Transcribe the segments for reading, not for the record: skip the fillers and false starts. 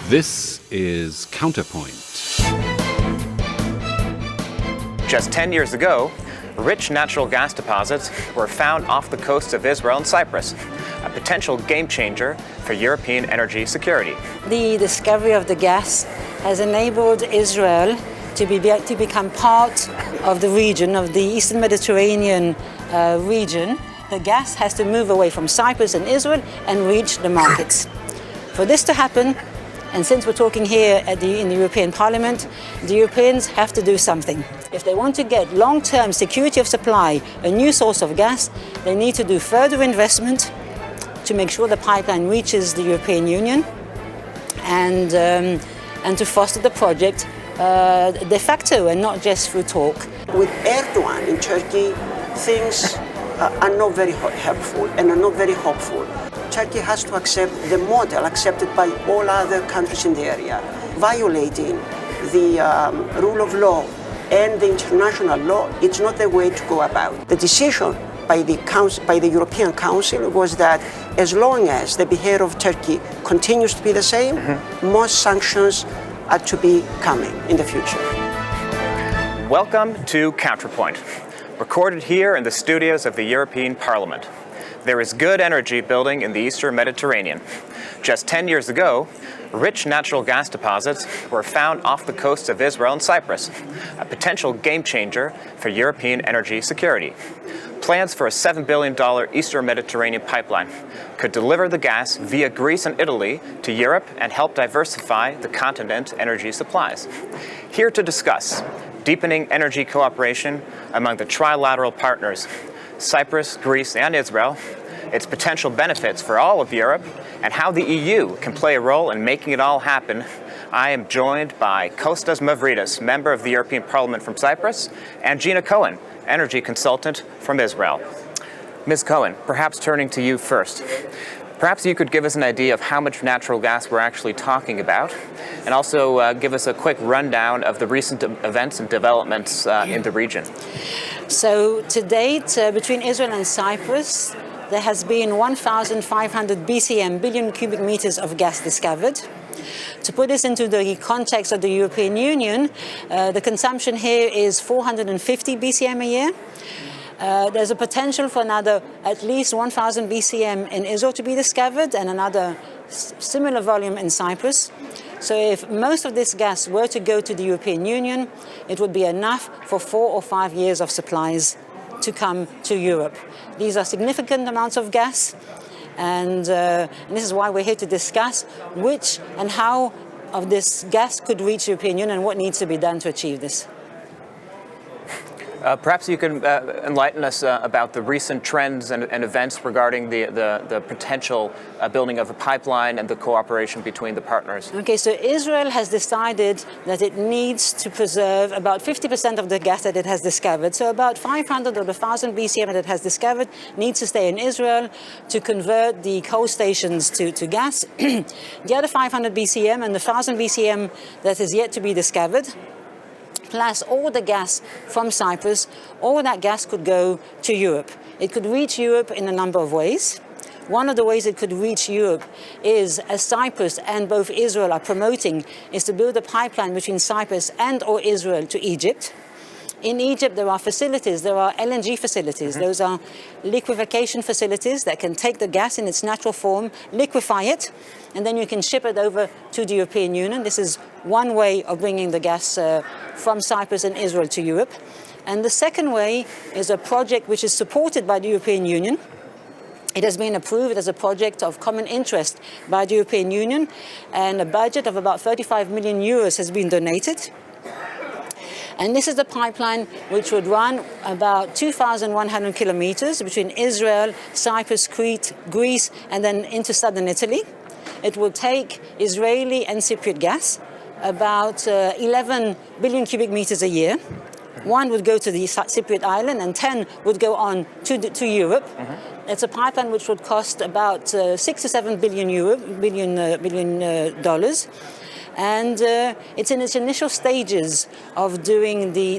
This is Counterpoint. Just 10 years ago, rich natural gas deposits were found off the coasts of Israel and Cyprus, a potential game changer for European energy security. The discovery of the gas has enabled Israel to become part of the region, of the Eastern Mediterranean region. The gas has to move away from Cyprus and Israel and reach the markets. For this to happen, and since we're talking here in the European Parliament, the Europeans have to do something. If they want to get long-term security of supply, a new source of gas, they need to do further investment to make sure the pipeline reaches the European Union and to foster the project de facto and not just through talk. With Erdogan in Turkey, things are not very helpful and are not very hopeful. Turkey has to accept the model accepted by all other countries in the area. Violating the rule of law and the international law, it's not the way to go about. The decision by the European Council was that as long as the behavior of Turkey continues to be the same, more sanctions are to be coming in the future. Welcome to Counterpoint, recorded here in the studios of the European Parliament. There is good energy building in the Eastern Mediterranean. Just 10 years ago, rich natural gas deposits were found off the coasts of Israel and Cyprus, a potential game changer for European energy security. Plans for a $7 billion Eastern Mediterranean pipeline could deliver the gas via Greece and Italy to Europe and help diversify the continent's energy supplies. Here to discuss deepening energy cooperation among the trilateral partners, Cyprus, Greece, and Israel, its potential benefits for all of Europe, and how the EU can play a role in making it all happen, I am joined by Costas Mavrides, member of the European Parliament from Cyprus, and Gina Cohen, energy consultant from Israel. Ms. Cohen, perhaps turning to you first. Perhaps you could give us an idea of how much natural gas we're actually talking about, and also give us a quick rundown of the recent events and developments in the region. So to date, between Israel and Cyprus, there has been 1,500 BCM, billion cubic meters of gas discovered. To put this into the context of the European Union, the consumption here is 450 BCM a year. There's a potential for another at least 1,000 BCM in Israel to be discovered and another similar volume in Cyprus. So if most of this gas were to go to the European Union, it would be enough for 4 or 5 years of supplies to come to Europe. These are significant amounts of gas, and this is why we're here to discuss which and how of this gas could reach the European Union and what needs to be done to achieve this. Perhaps you can enlighten us about the recent trends and events regarding the potential building of a pipeline and the cooperation between the partners. Okay, so Israel has decided that it needs to preserve about 50% of the gas that it has discovered. So about 500 or 1,000 BCM that it has discovered needs to stay in Israel to convert the coal stations to gas. The other 500 BCM and the 1,000 BCM that is yet to be discovered, plus all the gas from Cyprus, all that gas could go to Europe. It could reach Europe in a number of ways. One of the ways it could reach Europe is, as Cyprus and both Israel are promoting, is to build a pipeline between Cyprus and or Israel to Egypt. In Egypt, there are facilities, there are LNG facilities. Those are liquefaction facilities that can take the gas in its natural form, liquefy it, and then you can ship it over to the European Union. This is one way of bringing the gas from Cyprus and Israel to Europe. And the second way is a project which is supported by the European Union. It has been approved as a project of common interest by the European Union, and a budget of about 35 million euros has been donated. And this is the pipeline which would run about 2,100 kilometers between Israel, Cyprus, Crete, Greece, and then into southern Italy. It will take Israeli and Cypriot gas, about 11 billion cubic meters a year. 1 would go to the Cypriot island and 10 would go on to Europe. It's a pipeline which would cost about 6 to 7 billion dollars. And it's in its initial stages of doing the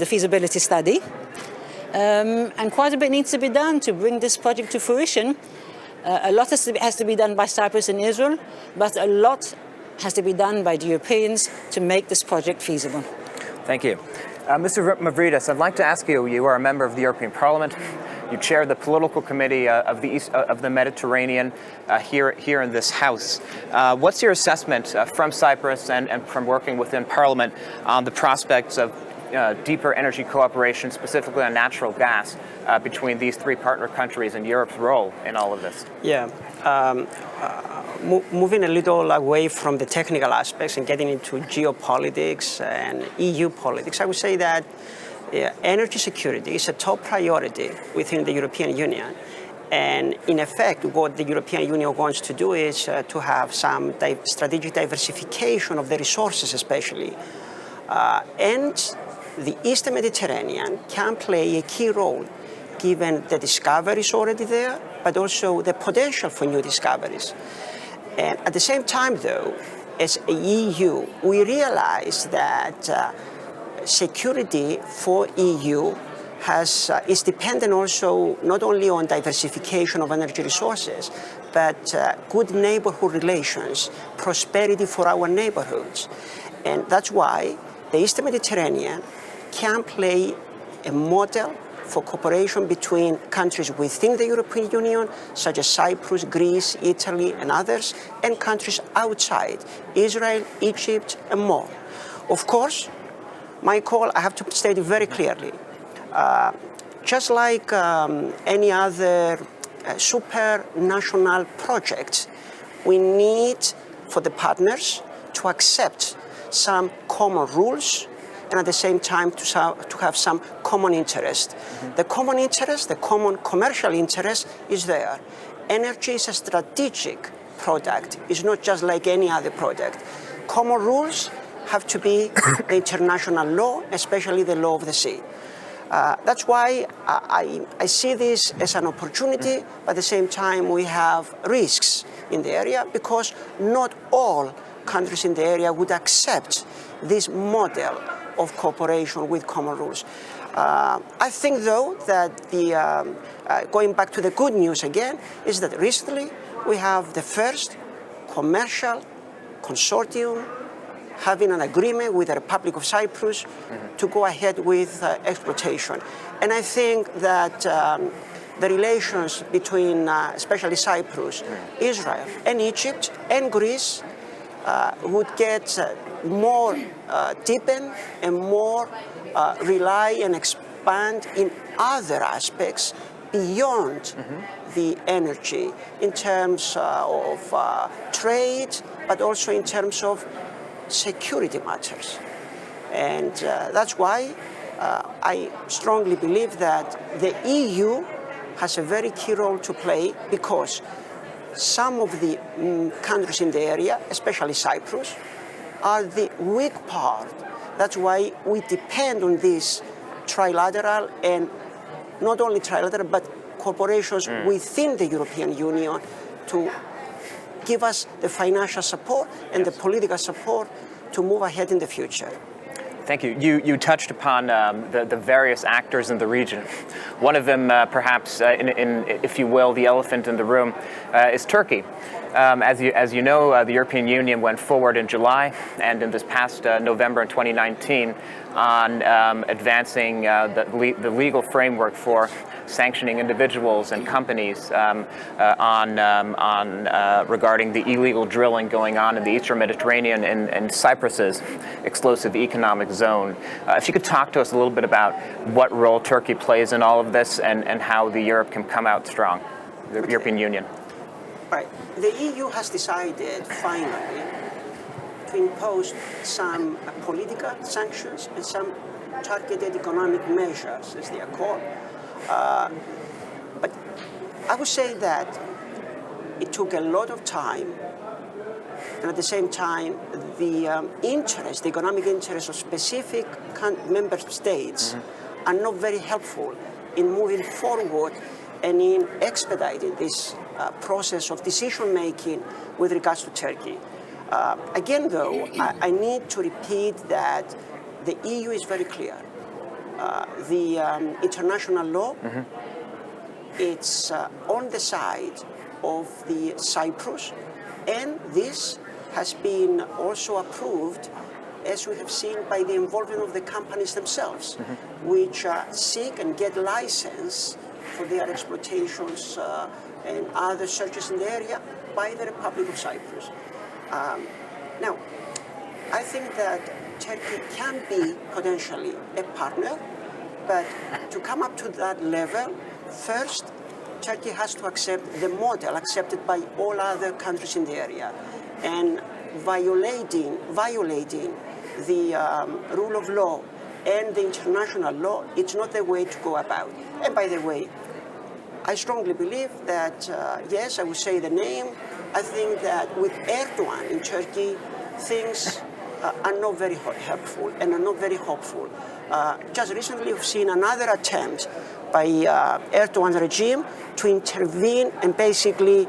feasibility study. And quite a bit needs to be done to bring this project to fruition. A lot has to be done by Cyprus and Israel, but a lot has to be done by the Europeans to make this project feasible. Thank you. Mr. Mavrides, I'd like to ask you, you are a member of the European Parliament. You chair the political committee of the Mediterranean here in this House. What's your assessment from Cyprus and from working within Parliament on the prospects of deeper energy cooperation, specifically on natural gas, between these three partner countries and Europe's role in all of this? Yeah. Moving a little away from the technical aspects and getting into geopolitics and EU politics, I would say that energy security is a top priority within the European Union. And in effect, what the European Union wants to do is to have some strategic diversification of the resources, especially. And the Eastern Mediterranean can play a key role, given the discoveries already there, but also the potential for new discoveries. And at the same time, though, as a EU, we realize that security for EU is dependent also not only on diversification of energy resources, but good neighborhood relations, prosperity for our neighborhoods. And that's why the Eastern Mediterranean can play a model for cooperation between countries within the European Union, such as Cyprus, Greece, Italy, and others, and countries outside, Israel, Egypt, and more. Of course, Michael, I have to state it very clearly. Just like any other supranational project, we need for the partners to accept some common rules and at the same time to have some common interest. The common interest, the common commercial interest is there. Energy is a strategic product. It's not just like any other product. Common rules have to be the international law, especially the law of the sea. That's why I see this as an opportunity, but at the same time we have risks in the area because not all countries in the area would accept this model of cooperation with common rules. I think, though, that going back to the good news again, is that recently we have the first commercial consortium having an agreement with the Republic of Cyprus to go ahead with exploitation. And I think that the relations between especially Cyprus, Israel, and Egypt, and Greece would get more deepen and more rely and expand in other aspects beyond the energy in terms of trade, but also in terms of security matters. And that's why I strongly believe that the EU has a very key role to play because some of the countries in the area, especially Cyprus, are the weak part. That's why we depend on this trilateral and not only trilateral, but corporations within the European Union to give us the financial support and the political support to move ahead in the future. Thank you. You touched upon the various actors in the region. One of them, perhaps, if you will, the elephant in the room, is Turkey. As you know, the European Union went forward in July and in this past November in 2019 on advancing the legal framework for sanctioning individuals and companies regarding the illegal drilling going on in the Eastern Mediterranean and Cyprus's exclusive economic zone. If you could talk to us a little bit about what role Turkey plays in all of this and how the Europe can come out strong, the European Union. Right. The EU has decided finally to impose some political sanctions and some targeted economic measures, as they are called. But I would say that it took a lot of time, and at the same time, the economic interest of specific member states are not very helpful in moving forward and in expediting this process of decision-making with regards to Turkey. Again, though, I need to repeat that the EU is very clear. The international law, it's on the side of the Cyprus, and this has been also approved, as we have seen, by the involvement of the companies themselves, which seek and get license for their exploitations and other searches in the area by the Republic of Cyprus. Now, I think that Turkey can be potentially a partner, but to come up to that level, first, Turkey has to accept the model accepted by all other countries in the area, and violating the rule of law and the international law, it's not the way to go about. And by the way, I strongly believe that, yes, I will say the name, I think that with Erdogan in Turkey, things are not very helpful and are not very hopeful. Just recently we've seen another attempt by Erdogan's regime to intervene and basically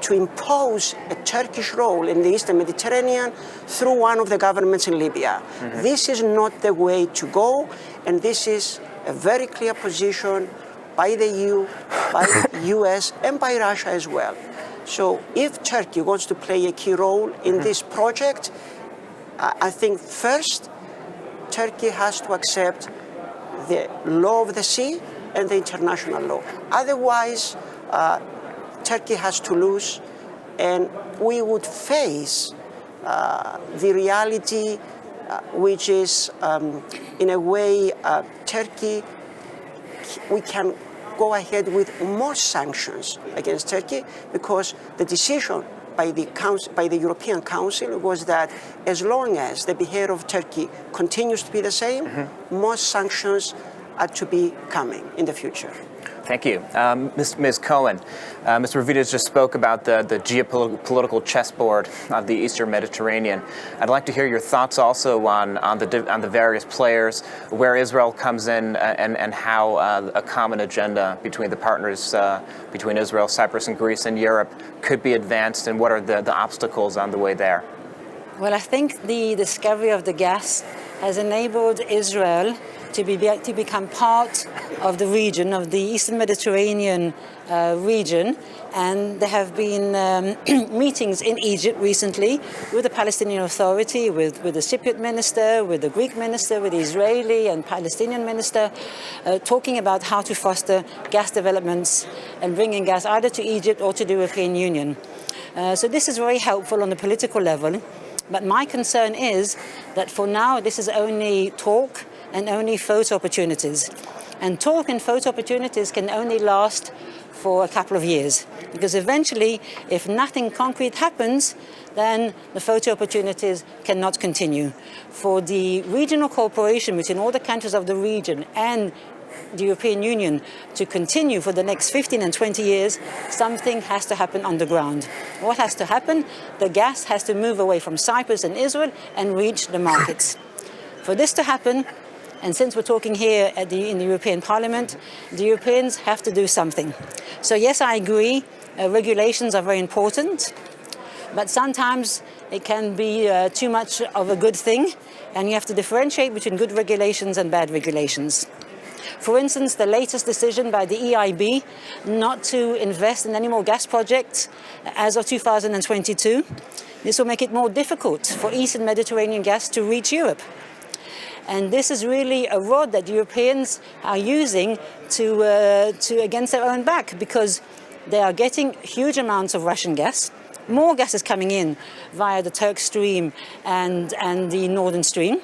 to impose a Turkish role in the Eastern Mediterranean through one of the governments in Libya. This is not the way to go, and this is a very clear position by the EU, by the US, and by Russia as well. So if Turkey wants to play a key role in this project, I think first, Turkey has to accept the law of the sea and the international law. Otherwise, Turkey has to lose, and we would face the reality which is, in a way, Turkey, we can go ahead with more sanctions against Turkey, because the decision by the European Council was that as long as the behavior of Turkey continues to be the same, more sanctions are to be coming in the future. Thank you. Ms. Cohen, Mr. Mavrides just spoke about the geopolitical chessboard of the Eastern Mediterranean. I'd like to hear your thoughts also on the various players, where Israel comes in, and how a common agenda between the partners, between Israel, Cyprus, and Greece, and Europe could be advanced, and what are the obstacles on the way there? Well, I think the discovery of the gas has enabled Israel to become part of the region, of the Eastern Mediterranean region. And there have been meetings in Egypt recently with the Palestinian Authority, with the Cypriot Minister, with the Greek Minister, with the Israeli and Palestinian Minister, talking about how to foster gas developments and bringing gas either to Egypt or to the European Union. So this is very helpful on the political level. But my concern is that for now, this is only talk and only photo opportunities. And talk and photo opportunities can only last for a couple of years, because eventually, if nothing concrete happens, then the photo opportunities cannot continue. For the regional cooperation between all the countries of the region and the European Union to continue for the next 15 and 20 years, something has to happen on the ground. What has to happen? The gas has to move away from Cyprus and Israel and reach the markets. For this to happen, and since we're talking here in the European Parliament, the Europeans have to do something. So yes, I agree, regulations are very important, but sometimes it can be too much of a good thing, and you have to differentiate between good regulations and bad regulations. For instance, the latest decision by the EIB not to invest in any more gas projects as of 2022, this will make it more difficult for Eastern Mediterranean gas to reach Europe. And this is really a rod that Europeans are using to against their own back, because they are getting huge amounts of Russian gas. More gas is coming in via the Turk Stream and the Northern Stream.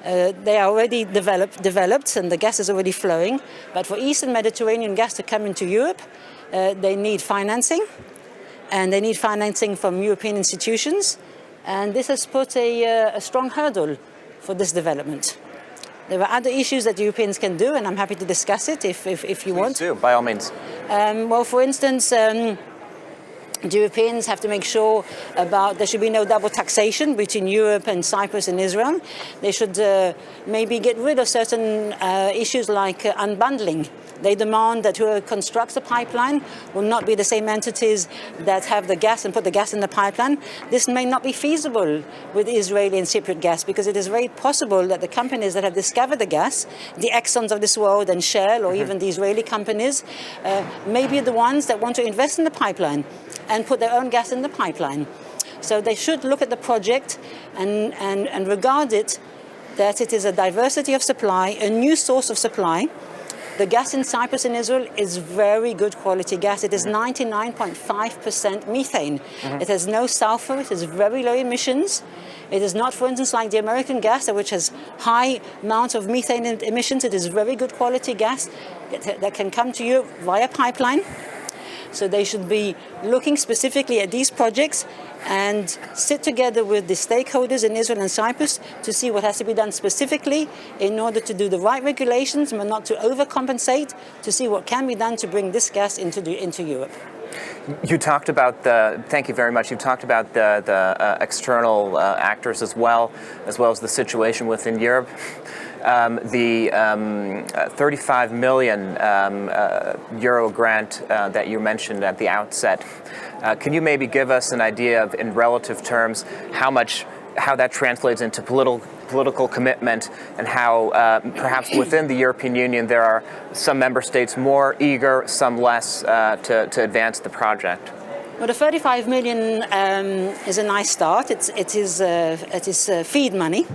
They are already developed, and the gas is already flowing. But for Eastern Mediterranean gas to come into Europe, they need financing, and they need financing from European institutions. And this has put a strong hurdle for this development. There are other issues that Europeans can do, and I'm happy to discuss it if you want. Please do, by all means. Well, for instance, the Europeans have to make sure there should be no double taxation between Europe and Cyprus and Israel. They should maybe get rid of certain issues like unbundling. They demand that whoever constructs a pipeline will not be the same entities that have the gas and put the gas in the pipeline. This may not be feasible with Israeli and Cypriot gas, because it is very possible that the companies that have discovered the gas, the Exxons of this world and Shell, or even the Israeli companies, may be the ones that want to invest in the pipeline and put their own gas in the pipeline. So they should look at the project and regard it that it is a diversity of supply, a new source of supply. The gas in Cyprus and Israel is very good quality gas. It is 99.5% methane. It has no sulfur, it has very low emissions. It is not, for instance, like the American gas, which has high amounts of methane emissions. It is very good quality gas that can come to you via pipeline. So they should be looking specifically at these projects and sit together with the stakeholders in Israel and Cyprus to see what has to be done specifically in order to do the right regulations, but not to overcompensate, to see what can be done to bring this gas into Europe. You talked about thank you very much. You talked about the external actors as well as the situation within Europe. The 35 million euro grant that you mentioned at the outset. Can you maybe give us an idea of, in relative terms, how that translates into political commitment, and how perhaps within the European Union there are some member states more eager, some less to advance the project? Well, the 35 million is a nice start. It is feed money.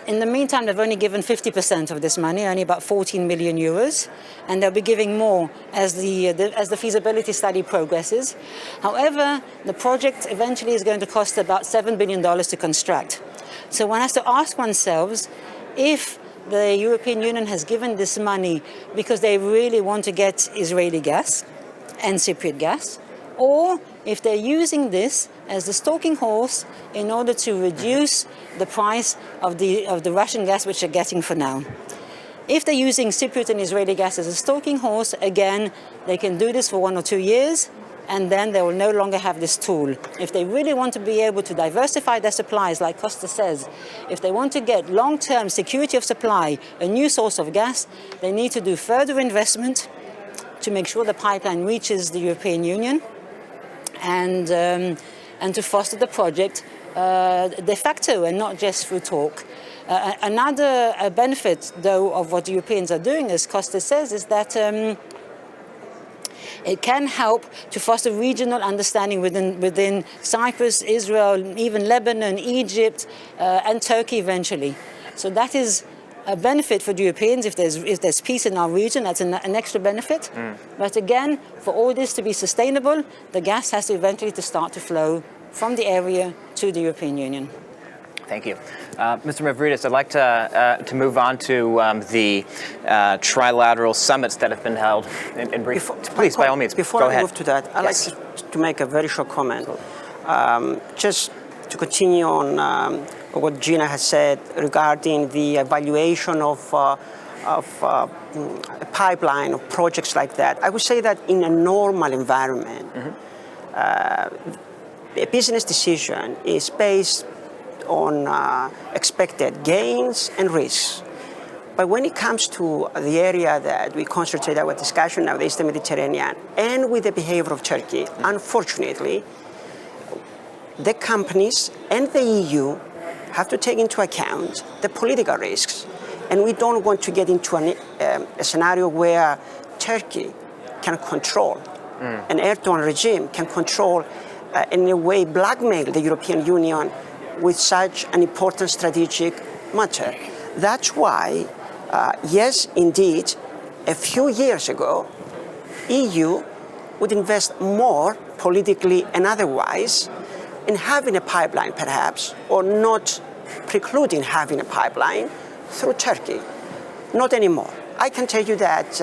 In the meantime, they've only given 50% of this money, only about 14 million euros, and they'll be giving more as the feasibility study progresses. However, the project eventually is going to cost about $7 billion to construct. So one has to ask oneself if the European Union has given this money because they really want to get Israeli gas and Cypriot gas, or if they're using this as the stalking horse in order to reduce the price of the Russian gas which they're getting for now. If they're using Cypriot and Israeli gas as a stalking horse, again, they can do this for 1 or 2 years, and then they will no longer have this tool. If they really want to be able to diversify their supplies, like Costas says, if they want to get long-term security of supply, a new source of gas, they need to do further investment to make sure the pipeline reaches the European Union, and to foster the project de facto and not just through talk. Another benefit, though, of what the Europeans are doing, as Costas says, is that it can help to foster regional understanding within Cyprus, Israel, even Lebanon, Egypt, and Turkey eventually. So that is a benefit for the Europeans. If there's peace in our region, that's an extra benefit. But again, for all this to be sustainable, the gas has to eventually start to flow from the area to the European Union. Thank you. Mr. Mavrides, I'd like to move on to the trilateral summits that have been held in brief. Please, by all means, before go I ahead. move to that, I'd like to make a very short comment. Just to continue on what Gina has said regarding the evaluation of a pipeline of projects like that, I would say that in a normal environment, a business decision is based on expected gains and risks. But when it comes to the area that we concentrate our discussion now, the Eastern Mediterranean, and with the behavior of Turkey, unfortunately, the companies and the EU have to take into account the political risks. And we don't want to get into a scenario where Turkey can control, an Erdogan regime can control, in a way, blackmail the European Union with such an important strategic matter. That's why, yes, indeed, a few years ago, EU would invest more politically and otherwise in having a pipeline, perhaps, or not precluding having a pipeline through Turkey. Not anymore. I can tell you that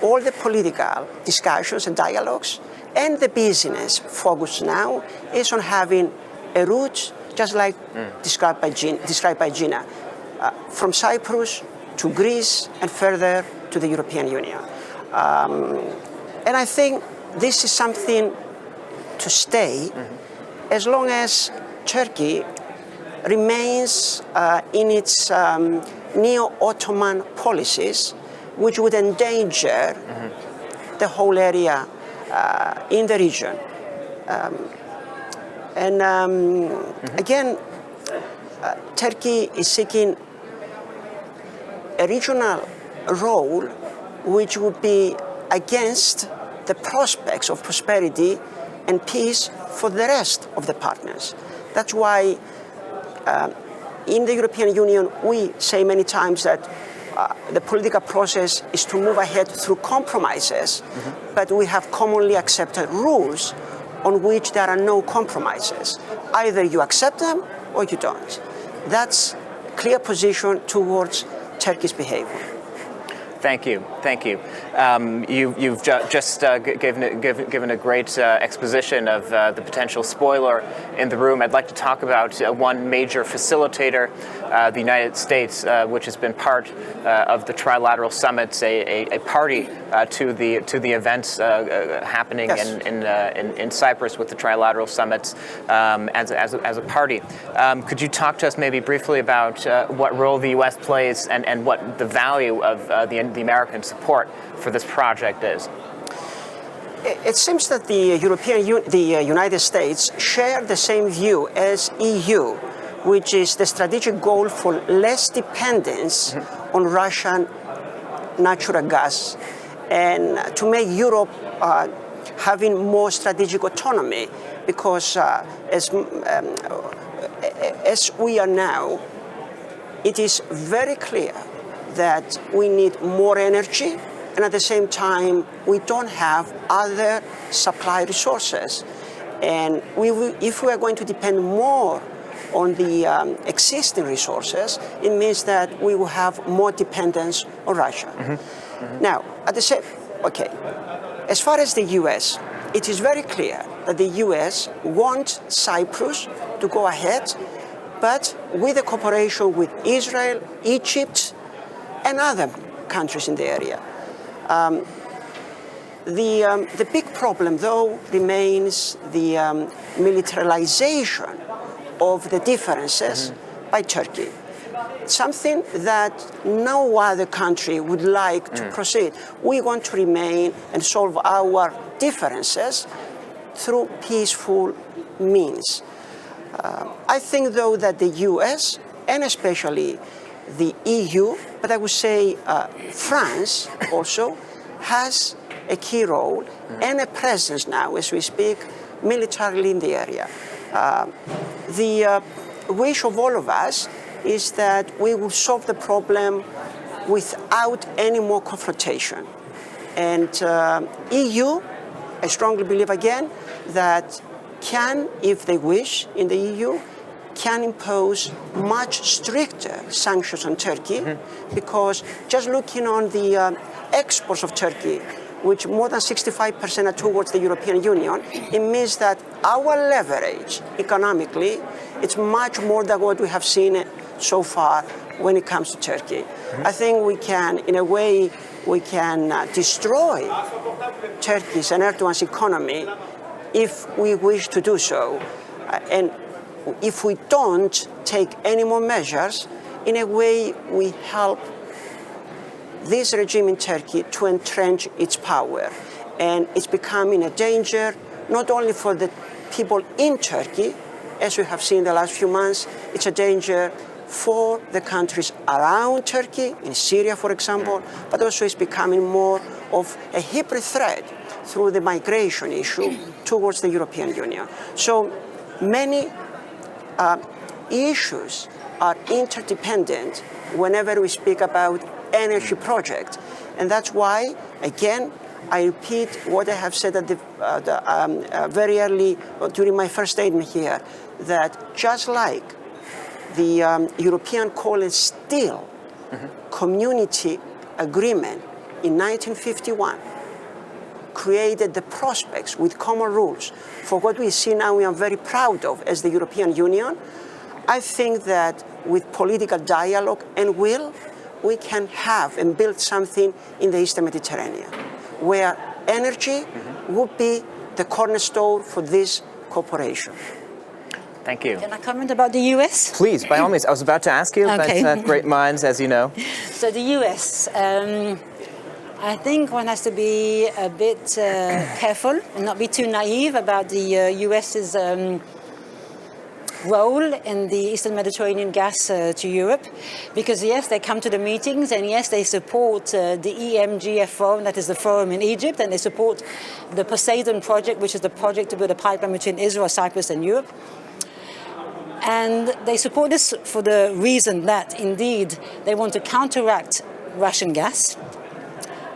all the political discussions and dialogues and the business focus now is on having a route, just like described by Gina, from Cyprus to Greece and further to the European Union. And I think this is something to stay as long as Turkey remains in its neo-Ottoman policies, which would endanger the whole area in the region. Again, Turkey is seeking a regional role which would be against the prospects of prosperity and peace for the rest of the partners. That's why in the European Union, we say many times that the political process is to move ahead through compromises, but we have commonly accepted rules on which there are no compromises. Either you accept them or you don't. That's a clear position towards Turkey's behavior. Thank you. You've just given a great exposition of the potential spoiler in the room. I'd like to talk about one major facilitator, the United States, which has been part of the trilateral summits, a party to the events happening in Cyprus with the trilateral summits as a party. Could you talk to us maybe briefly about what role the U.S. plays and what the value of the American support for this project is? It seems that the United States share the same view as EU, which is the strategic goal for less dependence on Russian natural gas and to make Europe having more strategic autonomy, because as we are now, it is very clear that we need more energy, and at the same time, we don't have other supply resources. And if we are going to depend more on the existing resources, it means that we will have more dependence on Russia. Now, as far as the US, it is very clear that the US wants Cyprus to go ahead, but with a cooperation with Israel, Egypt, and other countries in the area. The big problem, though, remains the militarization of the differences by Turkey. Something that no other country would like to proceed. We want to remain and solve our differences through peaceful means. I think, though, that the US, and especially the EU, but I would say France also, has a key role and a presence now, as we speak, militarily in the area. The wish of all of us is that we will solve the problem without any more confrontation. And EU, I strongly believe again, that can, if they wish, in the EU, can impose much stricter sanctions on Turkey, because just looking on the exports of Turkey, which more than 65% are towards the European Union, it means that our leverage economically, it's much more than what we have seen so far when it comes to Turkey. I think we can, in a way, destroy Turkey's and Erdogan's economy if we wish to do so. And if we don't take any more measures, in a way we help this regime in Turkey to entrench its power. And it's becoming a danger not only for the people in Turkey, as we have seen in the last few months, it's a danger for the countries around Turkey, in Syria, for example, but also it's becoming more of a hybrid threat through the migration issue towards the European Union. So many issues are interdependent whenever we speak about energy projects. And that's why, again, I repeat what I have said at very early during my first statement here, that just like the European Coal and Steel Community Agreement in 1951 created the prospects with common rules for what we see now we are very proud of as the European Union, I think that with political dialogue and will, we can have and build something in the Eastern Mediterranean, where energy would be the cornerstone for this cooperation. Thank you. Can I comment about the US? Please, by all means. I was about to ask you, Okay. but great minds, as you know. So the US, I think one has to be a bit careful and not be too naive about the US's role in the Eastern Mediterranean gas to Europe, because yes, they come to the meetings, and yes, they support the EMGF forum, that is the forum in Egypt, and they support the Poseidon project, which is the project to build a pipeline between Israel, Cyprus and Europe. And they support this for the reason that indeed they want to counteract Russian gas.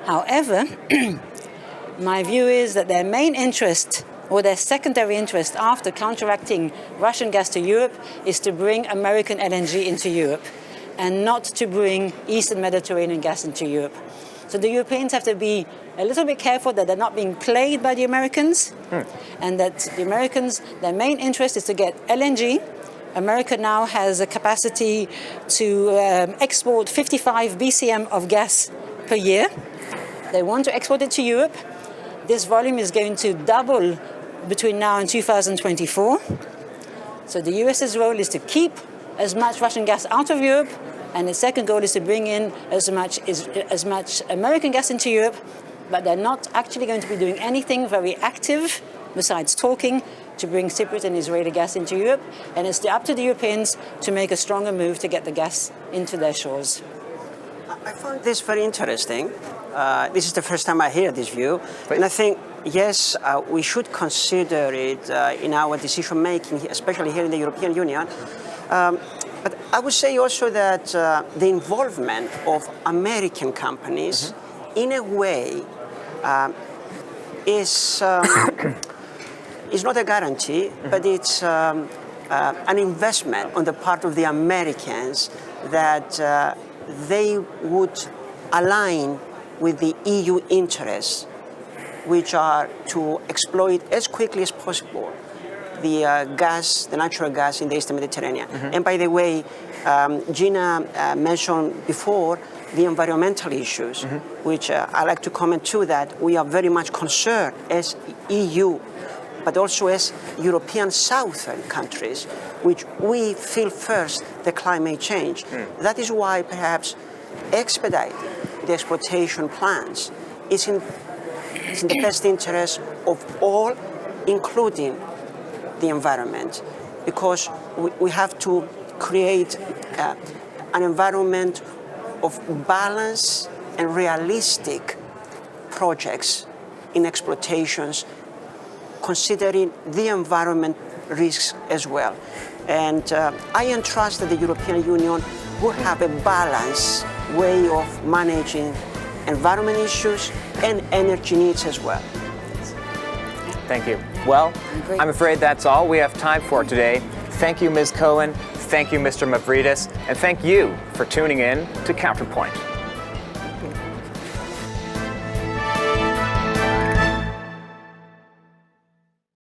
However, my view is that their main interest, or their secondary interest after counteracting Russian gas to Europe, is to bring American LNG into Europe and not to bring Eastern Mediterranean gas into Europe. So the Europeans have to be a little bit careful that they're not being played by the Americans, and that the Americans, their main interest is to get LNG. America now has a capacity to export 55 BCM of gas per year. They want to export it to Europe. This volume is going to double between now and 2024. So the US's role is to keep as much Russian gas out of Europe, and its second goal is to bring in as much American gas into Europe, but they're not actually going to be doing anything very active besides talking to bring Cypriot and Israeli gas into Europe, and it's up to the Europeans to make a stronger move to get the gas into their shores. I find this very interesting. This is the first time I hear this view, and I think, yes, we should consider it in our decision making, especially here in the European Union. But I would say also that the involvement of American companies, in a way, is not a guarantee, but it's an investment on the part of the Americans that they would align with the EU interests, which are to exploit as quickly as possible the natural gas in the Eastern Mediterranean. And by the way, Gina mentioned before the environmental issues, which I like to comment too, that we are very much concerned as EU, but also as European southern countries, which we feel first the climate change. That is why perhaps expediting the exploitation plans is in the best interest of all, including the environment, because we have to create an environment of balance and realistic projects in exploitations, considering the environment risks as well. And I entrust that the European Union will have a balanced way of managing environment issues and energy needs as well. Thank you. Well, I'm afraid that's all we have time for today. Thank you, Ms. Cohen. Thank you, Mr. Mavrides. And thank you for tuning in to Counterpoint.